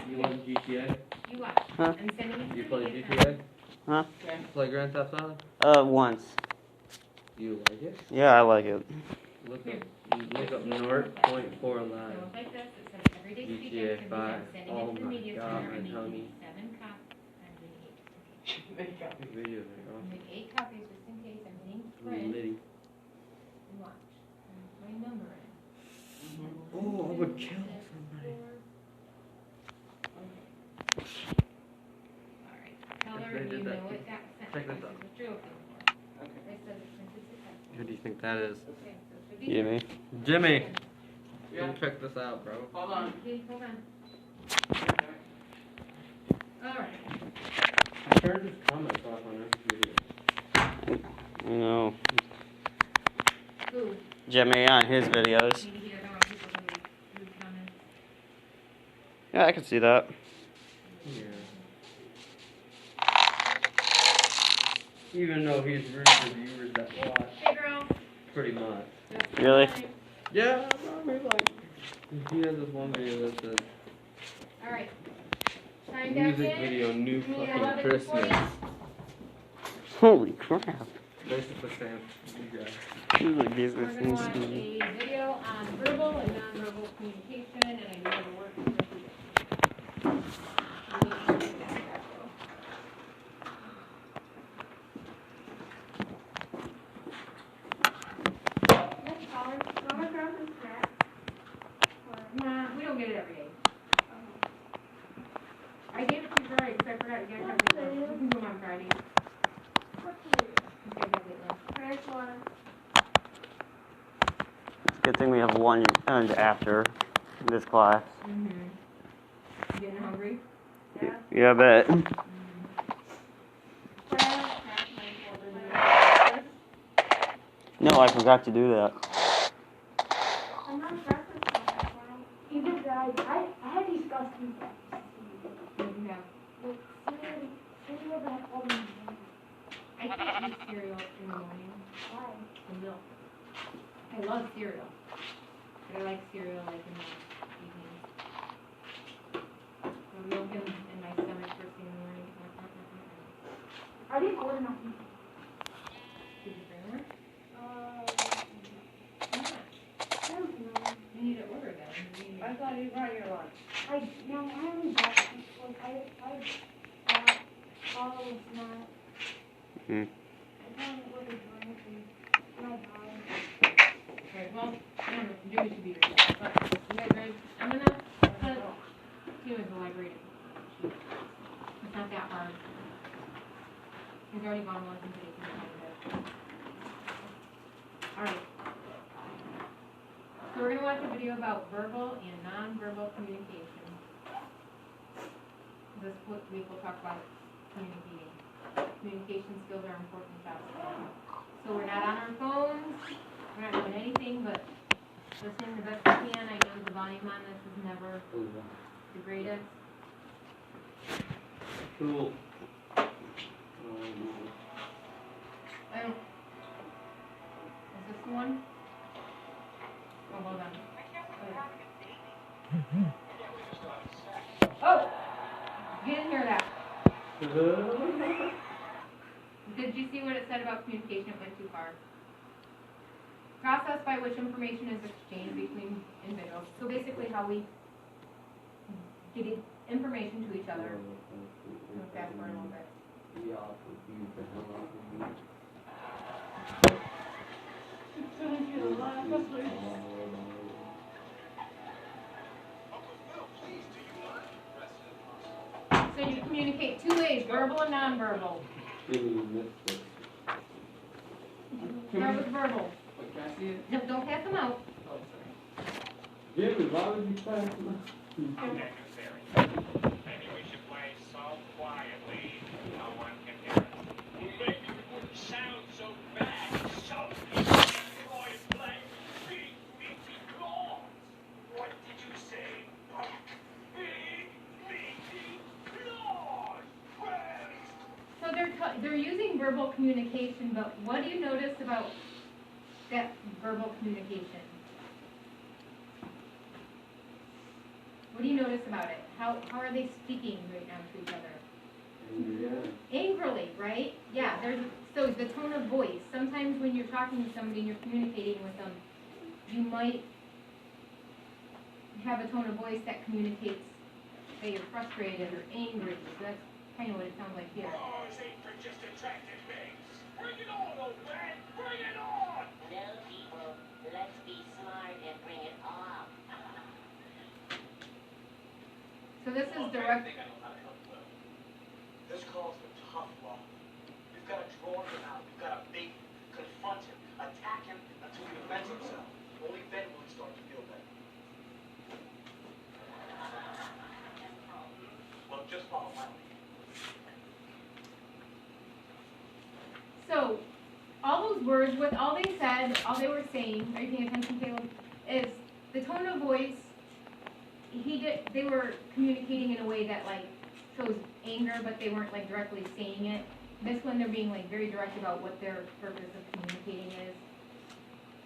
You want GTA? You watch. Huh? I'm sending it to You the play video GTA? Huh? Play Grand Theft Auto? Once. You like it? Yeah, I like it. Look up North Point 4 Live. So like this, it says everyday speak GTA activity. 5. I'm sending Oh it to the my media god, center. I'm man, making honey. 7 copies. Big video, I'm making 8 copies just in case. I'm hitting print. Liddy. And watch. And put my number in. Oh, I would kill somebody. Alright. Tell her They you did know that. it got sent. Check this This out. is what you're looking for. It says it's sent successfully. Who do you think that is? Okay, so it should be Jimmy. Jimmy! Yeah. Come check this out, bro. Hold on. Okay, hold on. Alright. I turned his comments off on every video. You know, Who? Jimmy on his videos. Maybe he doesn't want people to read comments. Yeah, I can see that. Yeah. Even though he's rude to viewers that watch, Hey girl. pretty much. Just Really? fine. Yeah, I mean, like, he has this one video that says, Alright. Time back music in. video, new Give me fucking 11:40. Christmas. Holy crap. Basically saying, you guys. This is like this We're going to watch a is video on verbal and nonverbal communication, and I do have a work with you. Nah, we don't get it every day. I gave it to you Friday because I forgot you guys have late lunch. We can do them on Friday. You guys have late lunch. Good thing we have one and after this class. Mm-hmm. You getting hungry? Yeah, I bet. No, I forgot to do that. I had disgusting What do you have? I can't eat cereal in the morning. Why? The milk. I love cereal. But I like cereal like in the evening. The milk in my stomach first thing in the morning. I didn't order enough. Did you bring one? I don't know. You need to order that. I thought you brought your lunch. I only bought I bought all of snacks. Hmm. I don't order drinks and I buy. Okay, well, I don't know, Jimmy should be your dad, but you guys ready? I'm gonna put you in the library. It's not that hard. He's already gone once and taken it. Alright. So we're gonna watch a video about verbal and non-verbal communication. This week we'll talk about communicating. Communication skills are important jobs. So we're not on our phones, we're not doing anything but listening the best we can. I know the volume on this is never the greatest. Cool. I don't. Is this the one? Oh, hold on. Oh! You didn't hear that. Did you see what it said about communication? It went too far. Process by which information is exchanged between individuals. So basically how we get information to each other. I'm gonna fast forward a little bit. So you communicate 2 ways, verbal and nonverbal. Start with verbal. Can I see it? No, don't pass them out. Oh, sorry. Jimmy, why would you pass him? Necessary. Maybe we should play so quietly no one can hear us. Maybe it wouldn't sound so bad. So boys play big, meaty claws. What did you say? Big, meaty claws. So they're using verbal communication, but what do you notice about that verbal communication? What do you notice about it? how are they speaking right now to each other? Yeah. Angrily, right? Yeah, so the tone of voice. Sometimes when you're talking to somebody and you're communicating with them, you might have a tone of voice that communicates that you're frustrated or angry. So that's kind of what it sounds like here. Bras ain't for just attractive babes. Bring it on, old man. Bring it on. No, people, let's be smart and bring it on. So this is direct. This calls for tough love. You've got to draw him out. You've got to bait him, confront him, attack him until he defends himself. Only then will he start to feel better. Well, just follow my lead. So, all those words, with all they said, all they were saying, are you paying attention, Caleb? Is the tone of voice. They were communicating in a way that like shows anger, but they weren't like directly saying it. This one, they're being like very direct about what their purpose of communicating is.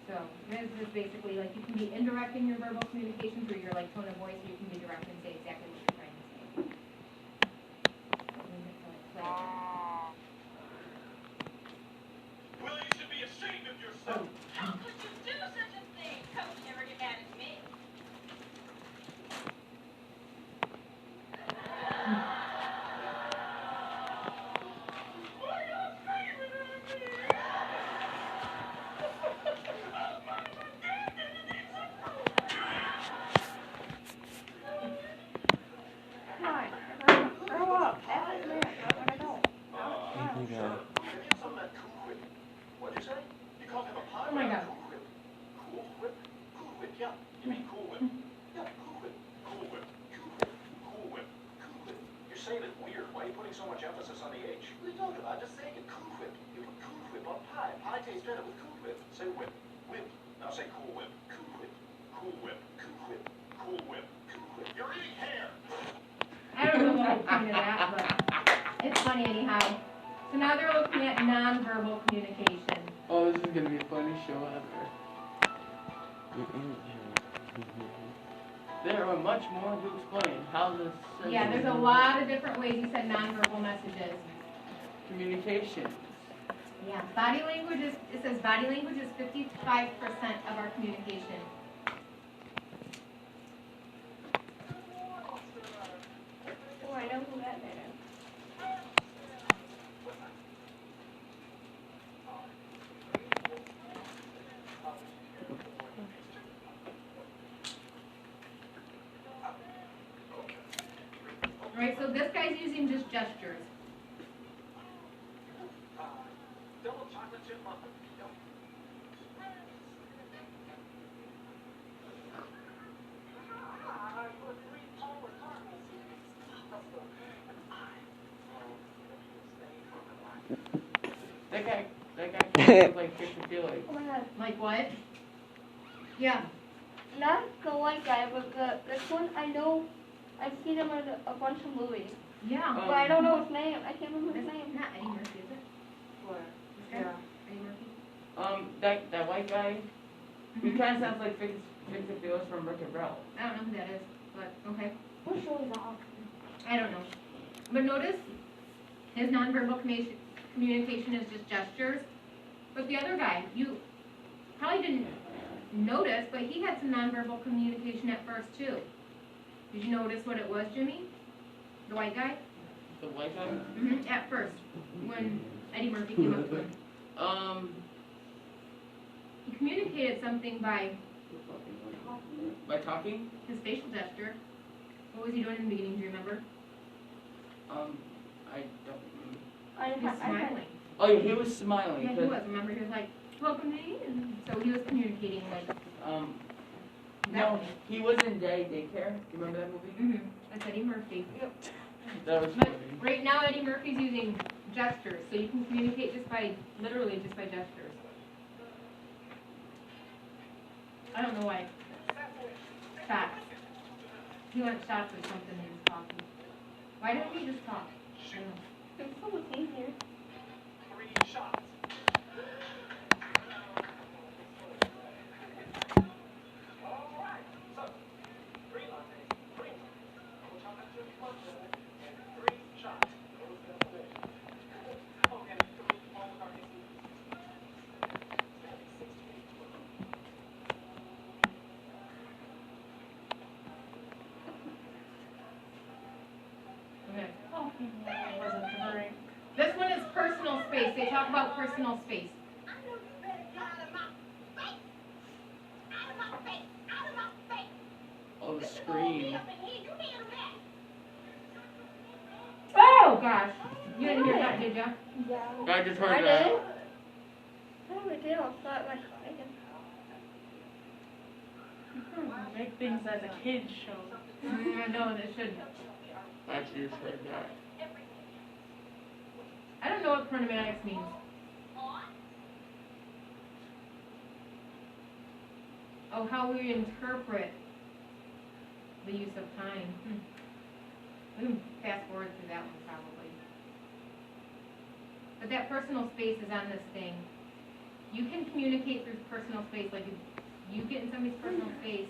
So this is basically like you can be indirect in your verbal communication through your like tone of voice, or you can be direct and say exactly what you're trying to say. Will, you should be ashamed of yourself. How could you do such a thing? Coach never get mad at me. Come on, grow up. That's it, man. I don't. Okay. Some of that cool whip. What'd you say? You called him a pie? Oh my God. Cool whip. Cool whip? Cool whip, yeah. You mean cool whip? Yeah, cool whip. Cool whip. Cool whip. Cool whip. Cool whip. You're saying it weird. Why are you putting so much emphasis on the H? What are you talking about? Just saying it. Cool whip. You put cool whip on pie. Pie tastes better with cool whip. Say whip. Whip. Now say cool whip. Cool whip. Cool whip. Cool whip. Cool whip. Cool whip. You're eating hair. I don't know the point of that, but it's funny anyhow. So now they're looking at nonverbal communication. Oh, this is gonna be a funny show ever. There are much more to explain how this Yeah, there's a lot of different ways you send nonverbal messages. communication. Yeah, body language is, it says body language is 55% of our communication. Oh, I know who that man is. Right, so this guy's using just gestures. Double chocolate chip muffin. That guy looks like Victor Felix. Oh my god. Like what? Yeah. Not the white guy, but this one, I know, I've seen him in a bunch of movies. Yeah. But I don't know his name. I can't remember his It's name. not Eddie Murphy, is it? What? This guy? Eddie Murphy? That white guy, he kind of sounds like Victor Felix from Rick and Rel. I don't know who that is, but okay. What show is that? I don't know. But notice, his nonverbal communication is just gestures. But the other guy, you probably didn't notice, but he had some nonverbal communication at first too. Did you notice what it was, Jimmy? The white guy? The white guy? Mm-hmm. At first, when Eddie Murphy came up to him. He communicated something by By talking? his facial gesture. What was he doing in the beginning, do you remember? I don't remember. He was smiling. Oh, yeah, he was smiling. Yeah, he was. Remember, he was like, welcome to Eden. So he was communicating like that No, way. he was in Daycare. You remember that movie? Mm-hmm. That's Eddie Murphy. That was But funny. right now, Eddie Murphy's using gestures, so you can communicate literally just by gestures. I don't know why. Facts. He went shots or something and he was talking. Why don't we just talk? I don't know. It's so much easier. 3 shots. All right. So, 3 lattes, 3 double chocolate 3 shots. Oh, and 3 Paul McCartney. Okay. Oh, it wasn't very. This one is personal space. They talk about personal space. Oh, the scream. Oh gosh. You didn't hear that, did ya? Yeah. I just heard I that. did. Oh, we did. I thought like I can. Make things as a kid's show. No, they shouldn't. I actually just heard that. I don't know what chronomatics means. Oh, how we interpret the use of time. We can fast forward through that one probably. But that personal space is on this thing. You can communicate through personal space. Like if you get in somebody's personal space,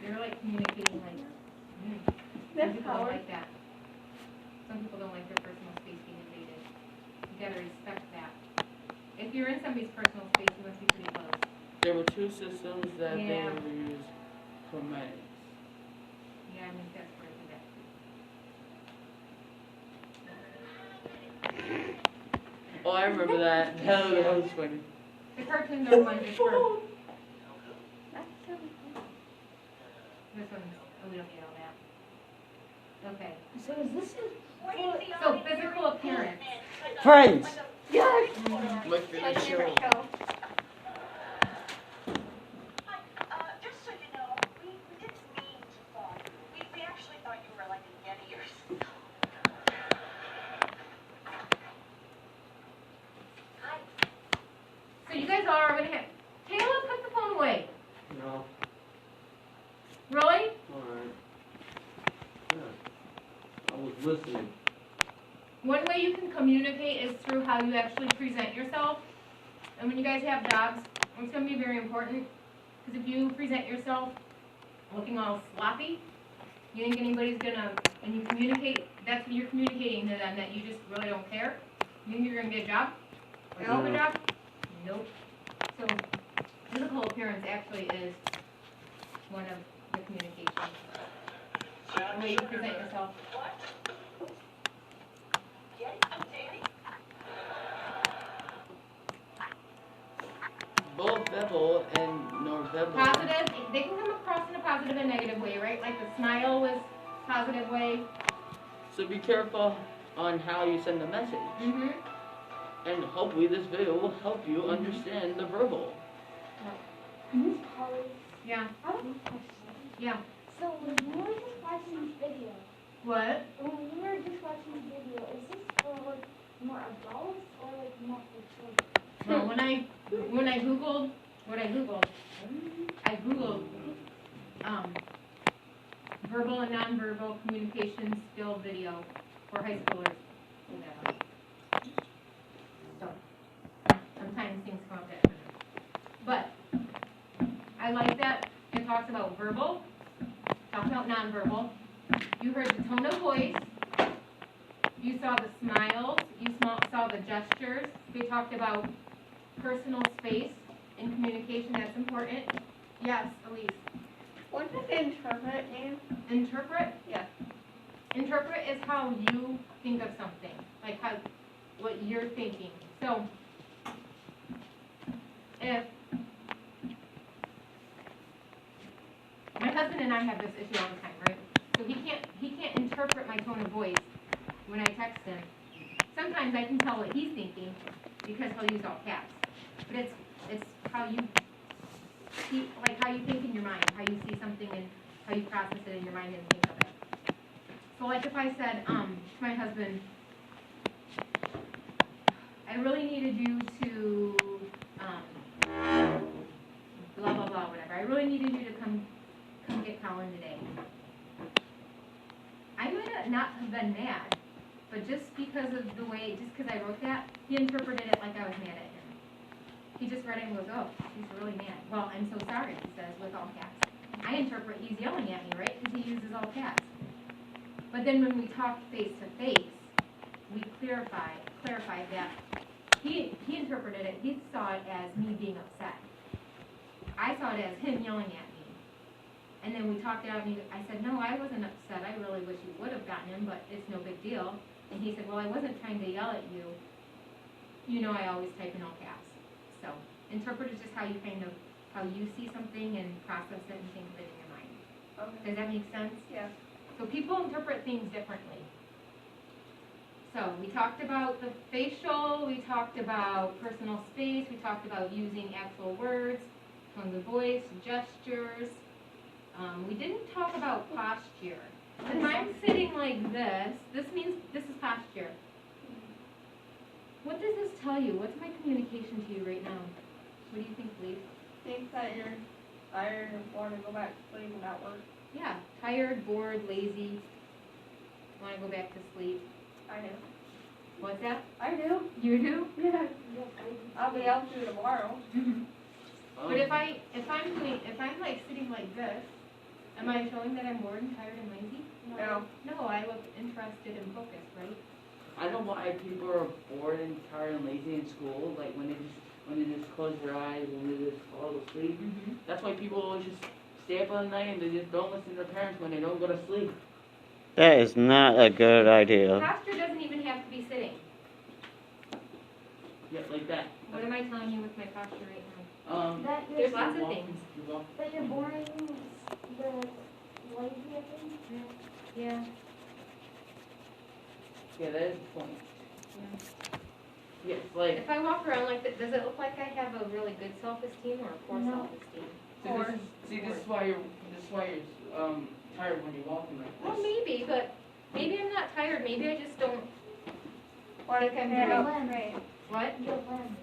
you're like communicating like, some That's people don't power. like that. Some people don't like their personal space being invaded. You gotta respect that. If you're in somebody's personal space, you must be pretty close. There were 2 systems that they Yeah. would use chromatics. Yeah, I mean, that's where I do that. Oh, I remember that. That was funny. The cartoons are one just for, That's so cool. this one's, oh, we don't get all that. Okay, So is this a so physical appearance. Friends. yeah? My favorite My favorite show. show. Just so you know, we didn't mean to fall. We actually thought you were like a Yeti or something. Hi. So you guys are gonna have, Taylor, put the phone away. No, Really? alright. Yeah. I was listening. One way you can communicate is through how you actually present yourself. And when you guys have jobs, it's gonna be very important. Because if you present yourself looking all sloppy, you think anybody's gonna, and you communicate, that's what you're communicating to them, that you just really don't care. You think you're gonna get a job? Or you have a job? Nope. So physical appearance actually is one of the communications. The way you present yourself. Both Bevel and Norbevel. Positive, they can come across in a positive and negative way, right? Like the smile was positive way. So be careful on how you send the message. Mm-hmm. And hopefully this video will help you understand the verbal. Miss Polly, Yeah, I have a question. yeah. So when we were just watching this video, What? when we were just watching this video, is this for like more adults or like more for children? Well, when I Googled, I Googled, verbal and nonverbal communication skill video for high schoolers. Whatever. So, sometimes things come up that. But, I like that it talks about verbal, talks about nonverbal. You heard the tone of voice. You saw the smiles. You saw the gestures. We talked about personal space in communication. That's important. Yes, Elise. What does interpret mean? Interpret? Yes. Interpret is how you think of something, like how, what you're thinking. So, if my husband and I have this issue all the time, right? So he can't interpret my tone of voice when I text him. Sometimes I can tell what he's thinking because he'll use all caps. But it's how you see, like how you think in your mind, how you see something and how you process it in your mind and think of it. So like if I said to my husband, I really needed you to blah blah blah whatever. I really needed you to come get Colin today. I might not have been mad, but just because of the way, just because I wrote that, he interpreted it like I was mad at him. He just read it and goes, oh, he's really mad. Well, I'm so sorry, he says, with all caps. I interpret he's yelling at me, right? Because he uses all caps. But then when we talked face to face, we clarified that he interpreted it, he saw it as me being upset. I saw it as him yelling at me. And then we talked it out, and I said, no, I wasn't upset, I really wish you would have gotten him, but it's no big deal. And he said, well, I wasn't trying to yell at you. You know I always type in all caps. So, interpret is just how you see something and process it and think of it in your mind. Okay. Does that make sense? Yeah. So people interpret things differently. So we talked about the facial, we talked about personal space, we talked about using actual words, tone of voice, gestures. We didn't talk about posture. If I'm sitting like this means this is posture. What does this tell you? What's my communication to you right now? What do you think, Lee? Think that you're tired and want to go back to sleep and not work. Yeah, tired, bored, lazy, want to go back to sleep. I do. What's that? I do. You do? Yeah. I'll be able to tomorrow. But if I'm like sitting like this, am I showing that I'm bored and tired and lazy? No. No, I look interested and focused, right? I know why people are bored and tired and lazy in school, like when they just close their eyes and they just fall asleep. That's why people always just stay up all night and they just don't listen to their parents when they don't go to sleep. That is not a good idea. Posture doesn't even have to be sitting. Yeah, like that. What am I telling you with my posture right now? That There's you're, lots of things. that you're boring, the lazy, I think. Yeah. Yeah, that is the point. Yeah. Yes, like, If I walk around like that, does it look like I have a really good self-esteem or a poor No. self-esteem? this is why you're tired when you're walking like this. Well, maybe, but maybe I'm not tired. Maybe I just don't. Or Think I'm you're doing- right. What? You're lame.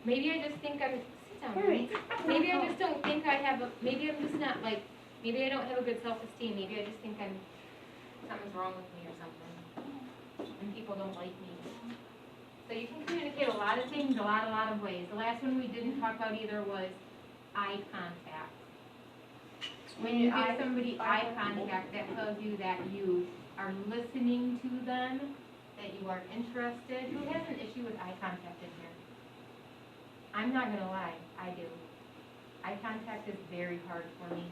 Maybe I just think I'm. Sit down. Hurry. Maybe I just don't think I have a. Maybe I'm just not like. Maybe I don't have a good self-esteem. Maybe I just think something's wrong with me or something, and people don't like me. So you can communicate a lot of things, a lot of ways. The last one we didn't talk about either was eye contact. When you give somebody eye contact, that tells you that you are listening to them, that you are interested. Who has an issue with eye contact in here? I'm not gonna lie, I do. Eye contact is very hard for me.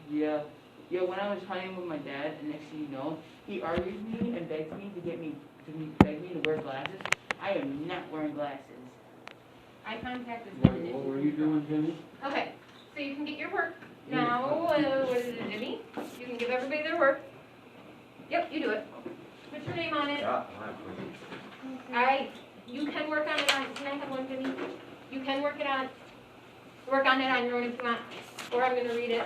Yeah. Yeah, when I was hunting with my dad, and next thing you know, he argued with me and begged me to wear glasses. I am not wearing glasses. Eye contact is not an issue. What were you doing, Jimmy? Okay, so you can get your work. Now, what is it, Jimmy? You can give everybody their work. Yep, you do it. Put your name on it. You can work on it on, can I have one, Jimmy? You can work on it on your own if you want, or I'm gonna read it.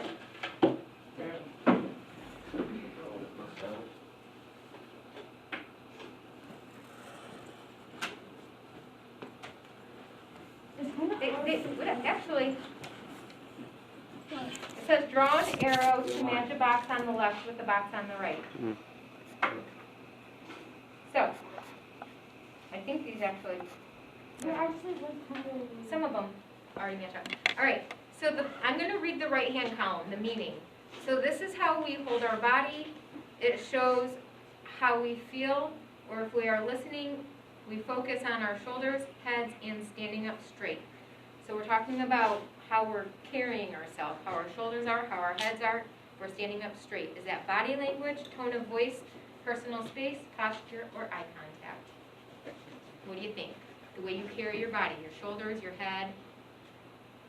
Actually, it says draw an arrow to match a box on the left with the box on the right. So, I think these actually, There actually was kind of. some of them already match up. All right, so I'm going to read the right-hand column, the meaning. So this is how we hold our body. It shows how we feel, or if we are listening, we focus on our shoulders, heads, and standing up straight. So we're talking about how we're carrying ourselves, how our shoulders are, how our heads are, we're standing up straight. Is that body language, tone of voice, personal space, posture, or eye contact? What do you think? The way you carry your body, your shoulders, your head,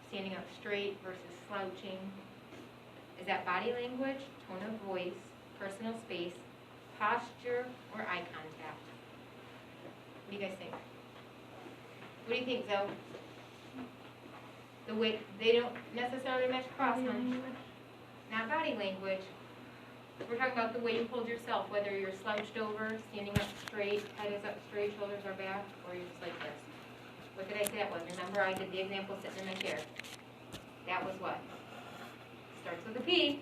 standing up straight versus slouching. Is that body language, tone of voice, personal space, posture, or eye contact? What do you guys think? What do you think, Zoe? The way they don't necessarily match across, huh? Not body language. We're talking about the way you hold yourself, whether you're slouched over, standing up straight, head is up straight, shoulders are back, or you're just like this. What did I say that was? Remember, I did the example sitting in my chair. That was what? Starts with a P.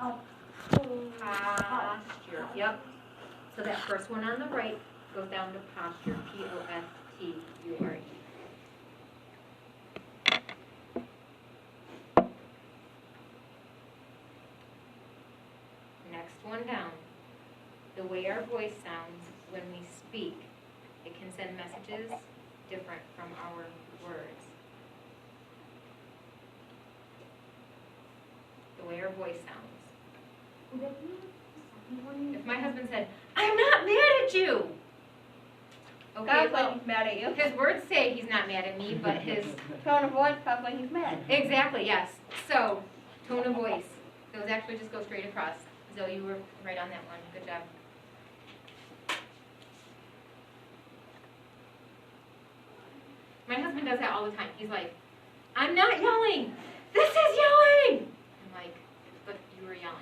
Oh. Posture. Yep. So that first one on the right goes down to posture. P-O-S-T-U-R-E. Next the way our voice sounds when we speak, it can send messages different from our words. The way our voice sounds. If my husband said, "I'm not mad at you," okay, Sounds well, like he's mad at you. his words say he's not mad at me, but his Tone of voice sounds like he's mad. exactly, yes. So, tone of voice. Those actually just go straight across. Zoe, you were right on that one. Good job. My husband does that all the time. He's like, "I'm not yelling. This is yelling." I'm like, "But you were yelling."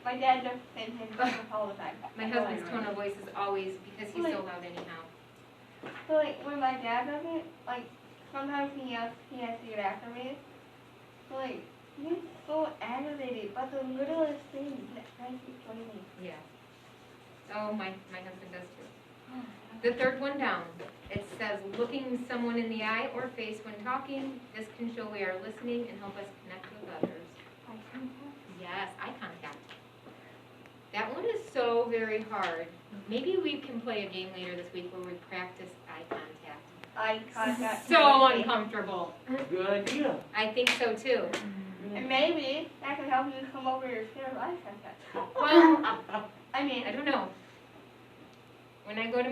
My dad does the same thing all the time. My husband's tone of voice is always because he's so loud anyhow. So like when my dad does it, like sometimes he has to get after me. So like he's so aggravated, but the littlest thing that drives me crazy. Yeah. Oh, my husband does too. The third one down, it says, looking someone in the eye or face when talking. This can show we are listening and help us connect with others. Eye contact? Yes, eye contact. That one is so very hard. Maybe we can play a game later this week where we practice eye contact. Eye contact. So uncomfortable. Good idea. I think so too. And maybe that could help you come over your fear of eye contact. Well, I mean, I don't know. When I talk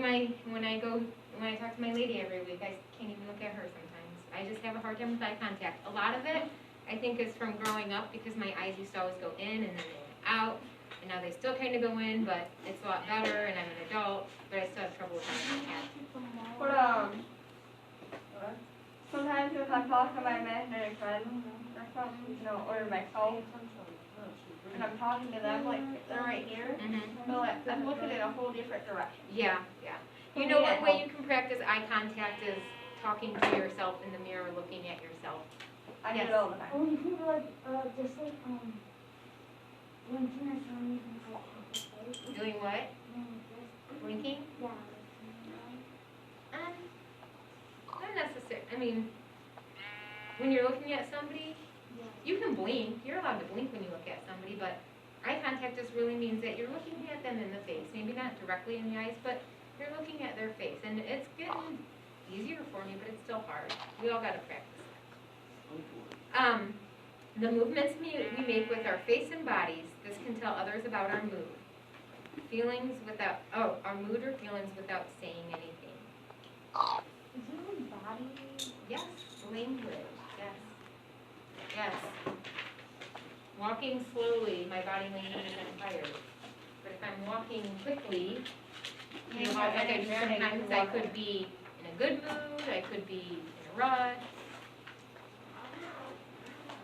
to my lady every week, I can't even look at her sometimes. I just have a hard time with eye contact. A lot of it, I think, is from growing up because my eyes used to always go in and then they went out. And now they still kind of go in, but it's a lot better and I'm an adult, but I still have trouble with eye contact. but sometimes if I talk to my imaginary friend or something, or my phone, and I'm talking to them, like they're right here, Mm-hmm. so like, I'm looking in a whole different direction. Yeah, yeah. You know one way you can practice eye contact is talking to yourself in the mirror, looking at yourself. I do Yes. it all the time. Oh, you can do like, just like, when Tina saw me, you can like, Doing what? this, Blinking? yeah. Not necessary. I mean, when you're looking at somebody, you can blink. You're allowed to blink when you look at somebody, but eye contact just really means that you're looking at them in the face. Maybe not directly in the eyes, but you're looking at their face. And it's getting easier for me, but it's still hard. We all got to practice. The movements we make with our face and bodies, this can tell others about our mood. Our mood or feelings without saying anything. Is your body? Yes, language, yes. Yes. Walking slowly, my body language isn't tired. But if I'm walking quickly, you know, like I do sometimes I could be in a good mood, I could be in a rush.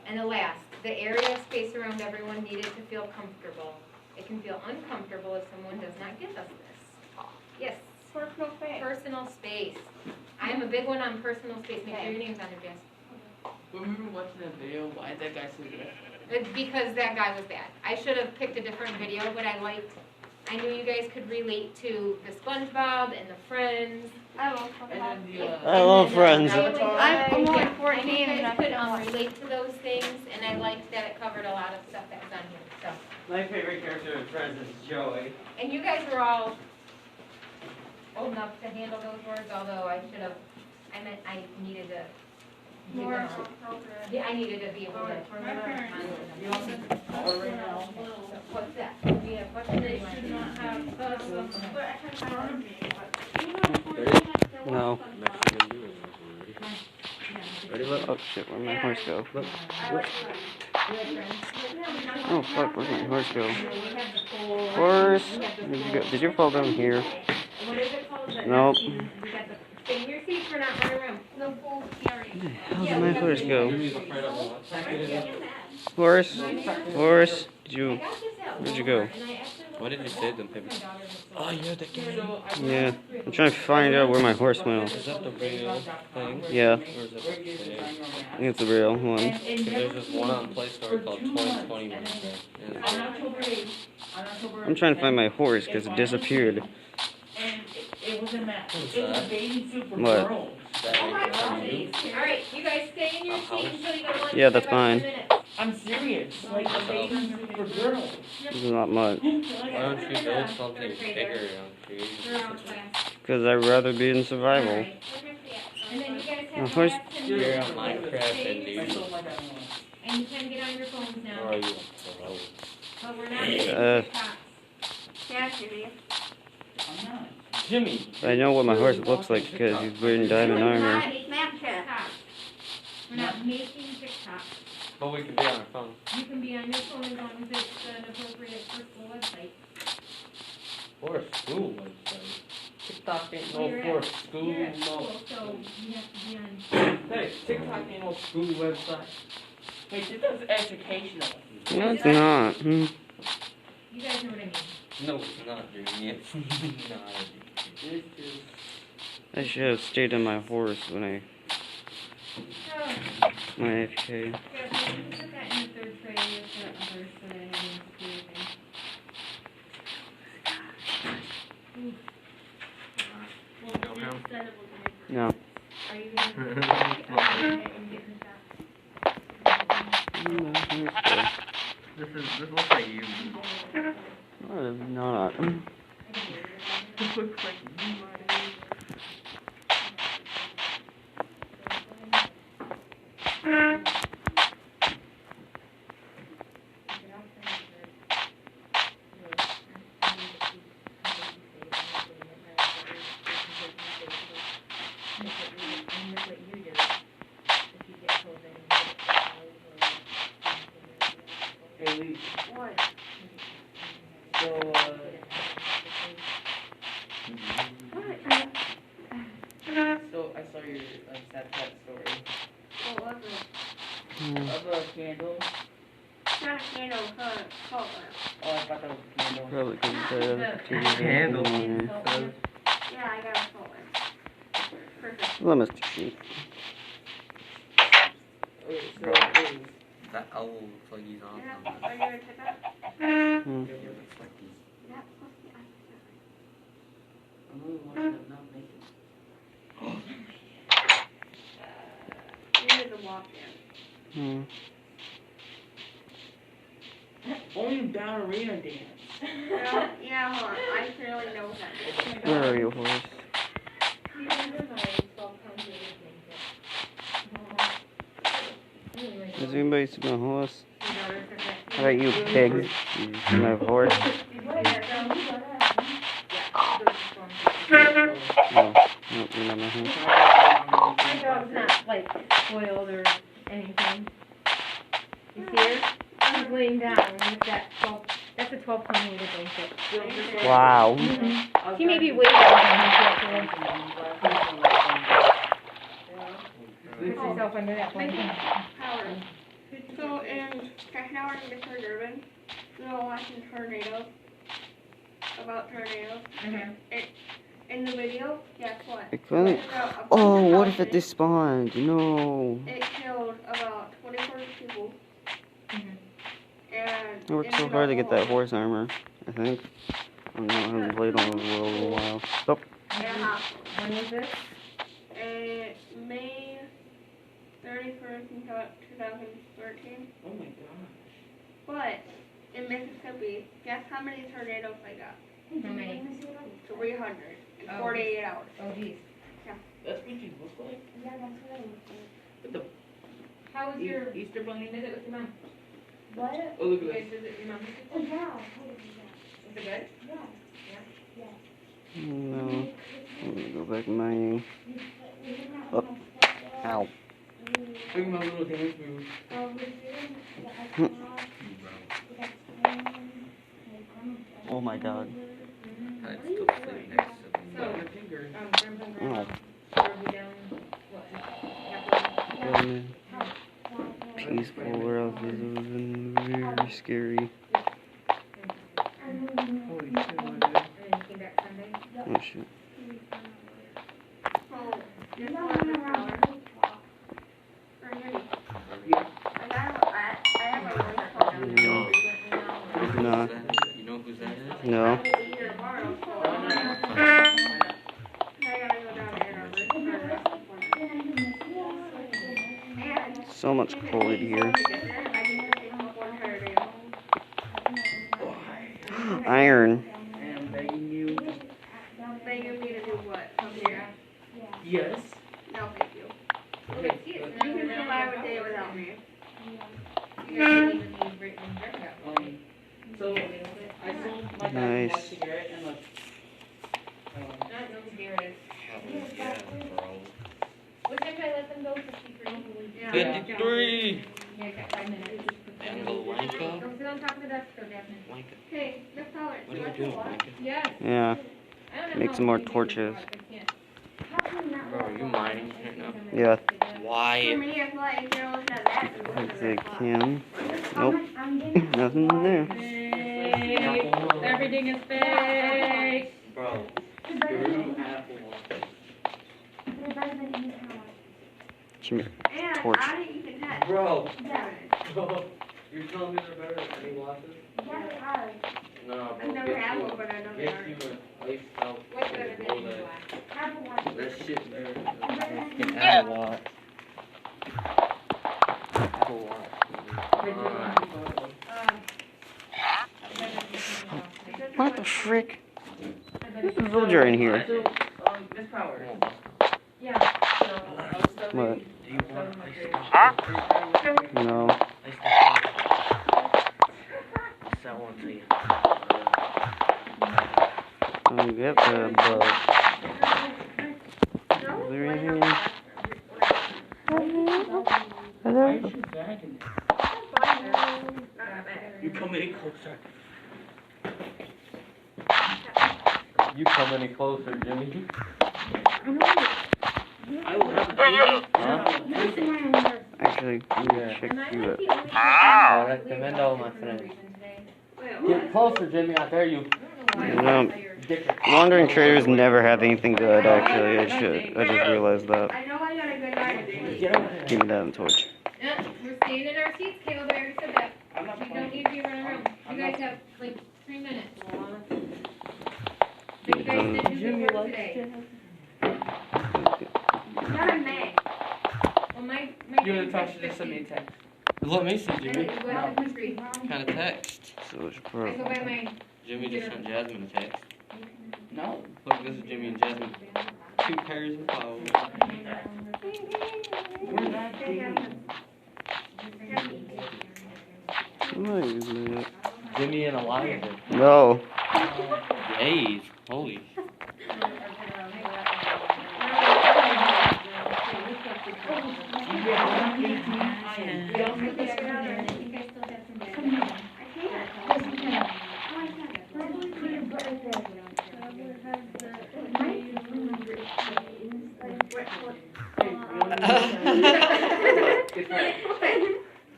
And the last, the area of space around everyone needed to feel comfortable. It can feel uncomfortable if someone does not give us this. Yes. Personal space. Personal space. I am a big one on personal space. Make sure your name's on there, Jess. Remember watching that video? Why did that guy say that? It's because that guy was bad. I should have picked a different video, but I knew you guys could relate to the SpongeBob and the Friends. I love And SpongeBob. then the, I love Friends. I'm only Yeah, 14 I knew you and guys I could know it. relate to those things, and I liked that it covered a lot of stuff that was on here. So, My favorite character in Friends is Joey. and you guys were all old enough to handle those words, although I needed to. More know. appropriate. Yeah, I needed to be able to. you also or right now. What's that? We have what do you want to do? No. Oh shit, where'd my horse go? Oh fuck, where'd my horse go? Horse! Did you fall down here? What is it called? Nope. We got the stay in your seats, we're not running around. No full hearing. How did my horse go? Jimmy's afraid of what? Horse? Horse? Where'd you go? Why didn't you save them papers? Oh, yeah, the game. Yeah, I'm trying to find out where my horse went. Is that the real thing? Yeah, Or is that the fake? I think it's the real one. Because there's this one on Play Store called 2020. I'm trying to find my horse because it disappeared. And it was a match. Who's It was that? baby super What? girl. That Oh my from God. you? All right, you guys stay in your seat until you get lunch. Yeah, that's in about 10 fine. minutes. I'm serious. Like, okay, for girls. It's not much. Why don't you build something bigger on creative? They're on class. Because I'd rather be in survival. Alright. And then you guys Now, have first- labs and You're on Minecraft and I dude. still like that one. and you can get on your phones Or now. are you below? But we're not using Uh, TikTok. Yeah, Jimmy. I'm not. Jimmy. I know what my horse looks like because he's wearing diamond We're armor. not making TikTok. We're not making TikTok. But we can be on our phone. You can be on your phone as long as it's an appropriate for school website. Or a school website. TikTok ain't Well, no you're for at- school, You're at no. school, so you have to be on. Hey, TikTok ain't no school website. Wait, this is educational. No, it's not. Hmm. You guys know what I mean. No, it's not, Jimmy. It's not. This is. I should have stayed on my horse when I So, my AFK. yeah, so you can put that in the third tray with the others so that I didn't see anything. Well, Go you home. said it was a- No. Are you gonna? This looks like you. No, it's not. This looks like you. Hey, Lee. What? So, so I saw your Snapchat story What was it? Hmm. of a candle. Not a candle, color. Oh, I thought that was a candle. Probably couldn't say that. Candle. Yeah, I got a color. Perfect. Hello, Mr. Sheep. Wait, so Bro. it is. That owl looks like he's on Yeah, something. are you gonna take that? Hmm. It looks like he's. Yeah, supposed to be I'm really watching it not make it. You need to walk in. Hmm. Only ballerina dance. Yeah, hold on. I clearly know that. Where are you, horse? Does anybody see my horse? How about you, pig? You see my horse? No. Nope, you're not my horse. My dog's not like spoiled or anything. You see her? She's laying down with that 12, that's a 12-point weighted blanket. Wow. She may be weighted on her. Put yourself under that blanket. Howard. So in Howard and Mr. Durbin, we were watching tornadoes. About tornadoes. In the video, guess what? It couldn't. Oh, what if it despawned? No. It killed about 24 people. And I worked so hard to get that horse armor, I think. I don't know, I haven't played on the world in a while. Stop. Yeah. When was this? May 31st, 2013. Oh my gosh. But in Mississippi, guess how many tornadoes I got? How many? 300 in 48 hours. Oh, geez. That's what you look like? Yeah, that's what I look like. What the How was your Easter bunny? visit with your mom? What? Oh, look You at guys this. visit your mom? Oh, yeah. Was it good? Yeah. No. Let me go back mining. Up. Ow. Look at my little dance move. Oh my god. I'd still sleep next to me. So, Your finger. Grandpa and Grandma, Oh. were we down, what, halfway? Feeling peaceful, or else this would have been very scary. Holy shit, what And then you came back Sunday? Oh shit. So, guess what? Yeah. I have a really strong No. Nah. You know whose that is? No. I will be here tomorrow, so I gotta go down to Ann Arbor for the rest of the appointment. And So much cold here. to get there, I can iron. And I'm begging you. Begging me to do what? Come here? Yes. No, thank you. Okay. You can survive a day without me. You guys didn't even need written record. So I sold my dad Nice. one cigarette and like. Not no cigarettes. Yeah, bro. What time did I let them go? 53? Yeah. 53! Yeah, I got 5 minutes. And the Wanka? Don't sit on top of the desk, though, Daphne. Wanka. Hey, Miss Tolerance, What are you you want doing, some water? Wanka? Yes. Yeah. I don't know Make how some more you do torches. this, I can't. How come that Bro, are you mining right now? Yeah. For Why? me, it's like, you know, that Looks like him. How Nope. much I'm getting? Nothing there. Fake. Everything is fake. Bro, The better screw than Apple Watch. the better than his house. Jimmy. And Torch. I didn't even touch. Bro, Yeah. you're telling me they're better than any watches? Yeah, they are. No, bro. I've never had one, but I know they Get are. you a lifestyle. What's better than Rolex. any black? Apple Watch. That shit better than Fucking Apple Watch. Apple Watch. What the frick? There's a villager in here. So, Miss Power. Yeah. So, I was studying. What? Do you want lifestyle? No. Sell one to you. Oh, get the bug. Is there anything? Hello? You come any closer. You come any closer, Jimmy. I will have a baby. Huh? Actually, I'm gonna Yeah. check Am I you like out. the only person I that recommendo, believes my that friend. reason today? Get closer, Jimmy. I dare you. I don't know why. No. Dick. Wandering traders never have anything good, actually. I just realized that. I know I got a good night. Get over here. Give me that torch. Yeah, we're staying in our seats, Caleb. I already said that. I'm not We don't playing. need to be running around. You guys have like 3 minutes. So you guys didn't do good work today. Not a man. Well, my You're thing gonna talk says to just send me a 50. text. Let me see, And Jimmy. it was a mystery. Kind of text. So it's I go purple. by my. Jimmy just sent Jasmine a text. No. Look, this is Jimmy and Jasmine. 2 pairs of flowers. We're not dating. What is that? Jimmy and Elijah. No. Days. Holy.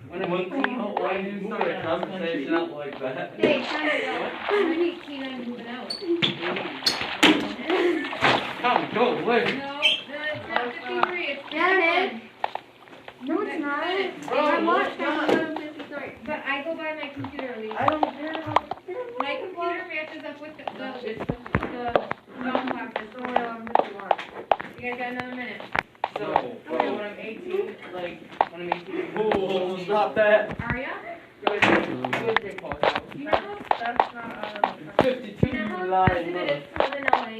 When I'm 18, Why do you start a conversation out like that? Hey, time to go. I'm 18, I'm moving out. Come, go away. No, it's not 53, it's 51. Yeah, it is. No, it's not. Bro, I no, watched it's that not. 11:53. But I go by my computer, Lee. I don't care about My computer matches up with the long clock that's going on. You guys got another minute. so, No, so bro. when I'm 18, like, when I'm 18, Oh, stop that. Are ya? go ahead, drink Paul's house. You know how, That's not, 52 you know how lying expensive it is to live in LA?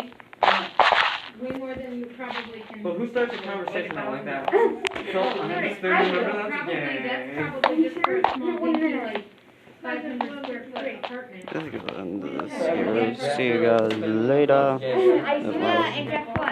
Way more than you probably can. But who starts a conversation out like that? Probably, So, I'm just remember that's that's probably just for a small thing, like 500 square foot apartment. Let's go end this here. See you guys later. Yeah. Yeah, and guess what?